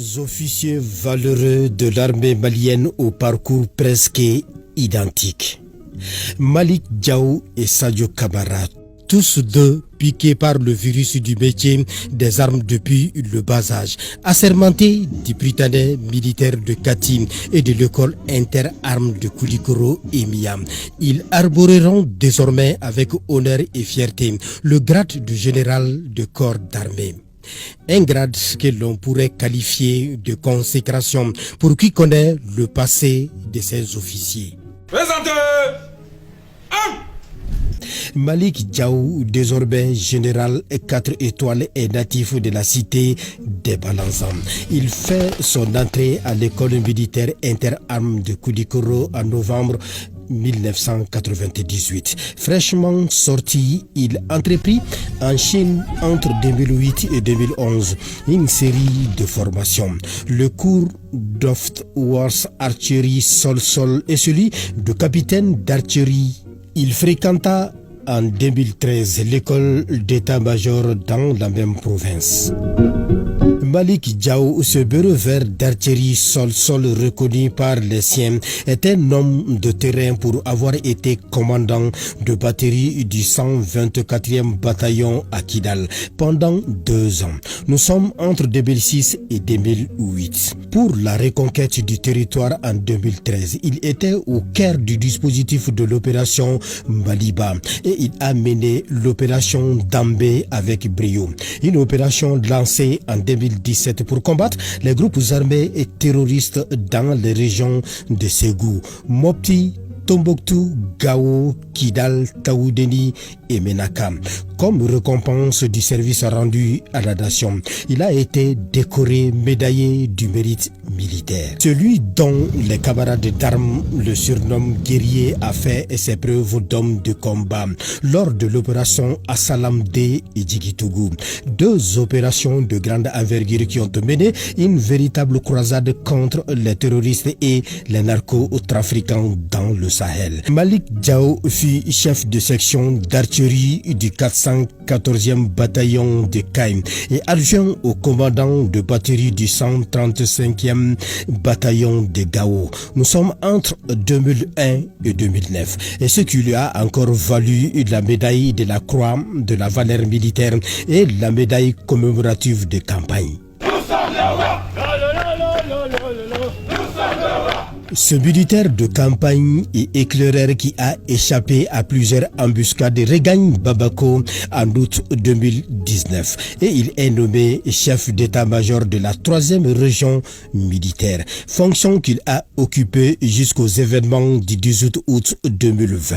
Des officiers valeureux de l'armée malienne au parcours presque identique. Malick Diaw et Sadio Camara, tous deux piqués par le virus du métier des armes depuis le bas âge, assermentés du Britannique militaire de Kati et de l'école interarmes de Koulikoro et Miam. Ils arboreront désormais avec honneur et fierté le grade de général de corps d'armée. Un grade que l'on pourrait qualifier de consécration pour qui connaît le passé de ces officiers. Présentez Malick Diaw, désormais général 4 étoiles, est natif de la cité des Balanzans. Il fait son entrée à l'école militaire interarmes de Koulikoro en novembre 1998. Fraîchement sorti, il entreprit en Chine entre 2008 et 2011 une série de formations. Le cours d'Oft Wars Archery Sol-Sol et celui de capitaine d'archerie. Il fréquenta en 2013 l'école d'état-major dans la même province. Malick Diaw, ce bureau vert d'artillerie sol-sol reconnu par les siens, est un homme de terrain pour avoir été commandant de batterie du 124e bataillon à Kidal pendant 2 ans. Nous sommes entre 2006 et 2008. Pour la reconquête du territoire en 2013, il était au cœur du dispositif de l'opération Maliba et il a mené l'opération Dambé avec brio. Une opération lancée en 2017 pour combattre les groupes armés et terroristes dans les régions de Ségou, Mopti, Tombouctou, Gao, Kidal, Taoudeni et Menaka. Comme récompense du service rendu à la nation, il a été décoré médaillé du mérite militaire. Celui dont les camarades d'armes le surnomment guerrier a fait ses preuves d'homme de combat lors de l'opération Assalam D et Djigitougou. 2 opérations de grande envergure qui ont mené une véritable croisade contre les terroristes et les narcotrafiquants dans le Sahel. Malick Diaw fut chef de section d'artillerie du 414e bataillon de Kaïm et adjoint au commandant de batterie du 135e bataillon de Gao. Nous sommes entre 2001 et 2009 et ce qui lui a encore valu la médaille de la Croix de la valeur militaire et la médaille commémorative de campagne. Ce militaire de campagne et éclaireur qui a échappé à plusieurs embuscades regagne Bamako en août 2019 et il est nommé chef d'état-major de la 3e région militaire, fonction qu'il a occupée jusqu'aux événements du 18 août 2020.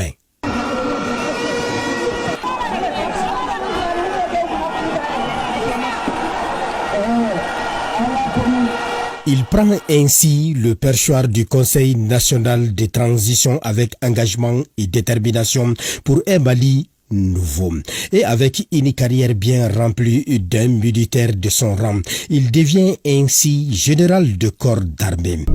Il prend ainsi le perchoir du Conseil national de transition avec engagement et détermination pour un Mali nouveau. Et avec une carrière bien remplie d'un militaire de son rang, il devient ainsi général de corps d'armée.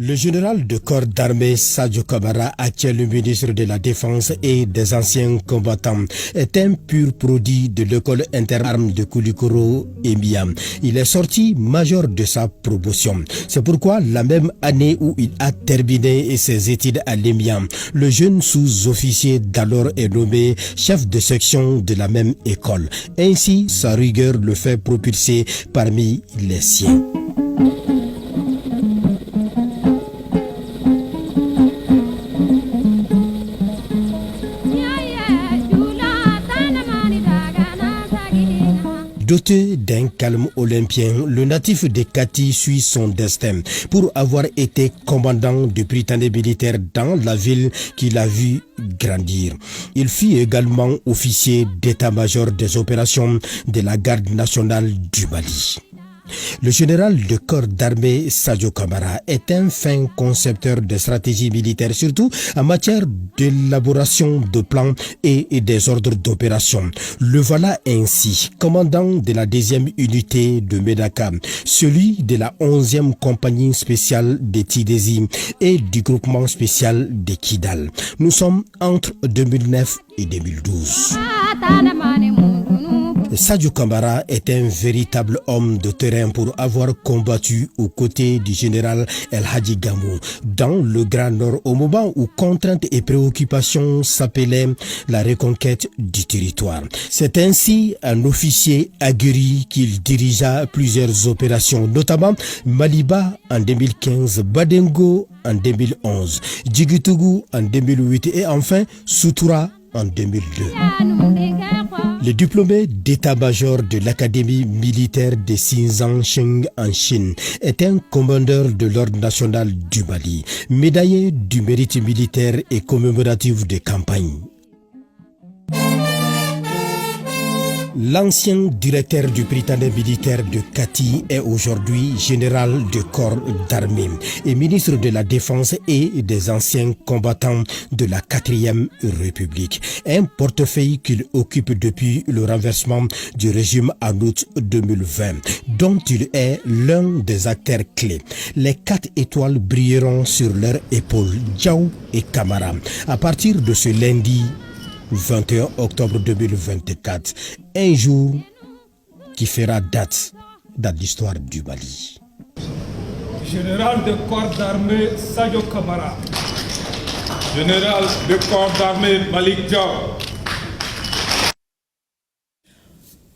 Le général de corps d'armée Sadio Camara, actuel ministre de la Défense et des anciens combattants, est un pur produit de l'école interarmes de Koulikoro et Miam. Il est sorti major de sa promotion. C'est pourquoi la même année où il a terminé ses études à l'EMIAM, le jeune sous-officier d'alors est nommé chef de section de la même école. Ainsi, sa rigueur le fait propulser parmi les siens. Doté d'un calme olympien, le natif de Kati suit son destin pour avoir été commandant de Britannique militaire dans la ville qu'il a vu grandir. Il fut également officier d'état-major des opérations de la garde nationale du Mali. Le général de corps d'armée Sadio Camara est un fin concepteur de stratégie militaire, surtout en matière d'élaboration de plans et des ordres d'opération. Le voilà ainsi, commandant de la 2e unité de Médaka, celui de la 11e compagnie spéciale de Tidési et du groupement spécial de Kidal. Nous sommes entre 2009 et 2012. Sadio Camara est un véritable homme de terrain pour avoir combattu aux côtés du général El Hadji Gamou dans le Grand Nord au moment où contraintes et préoccupations s'appelaient la reconquête du territoire. C'est ainsi un officier aguerri qu'il dirigea plusieurs opérations, notamment Maliba en 2015, Badengo en 2011, Djigitougou en 2008 et enfin Soutoura en 2002. Le diplômé d'état-major de l'Académie militaire de Xinjiang en Chine est un commandeur de l'Ordre national du Mali, médaillé du mérite militaire et commémoratif de campagne. L'ancien directeur du Britannique militaire de Kati est aujourd'hui général de corps d'armée et ministre de la Défense et des anciens combattants de la 4e République. Un portefeuille qu'il occupe depuis le renversement du régime en août 2020, dont il est l'un des acteurs clés. Les 4 étoiles brilleront sur leurs épaules, Diaw et Camara, à partir de ce lundi 21 octobre 2024, un jour qui fera date dans l'histoire du Mali. Général de corps d'armée Sadio Camara. Général de corps d'armée Malick Diaw.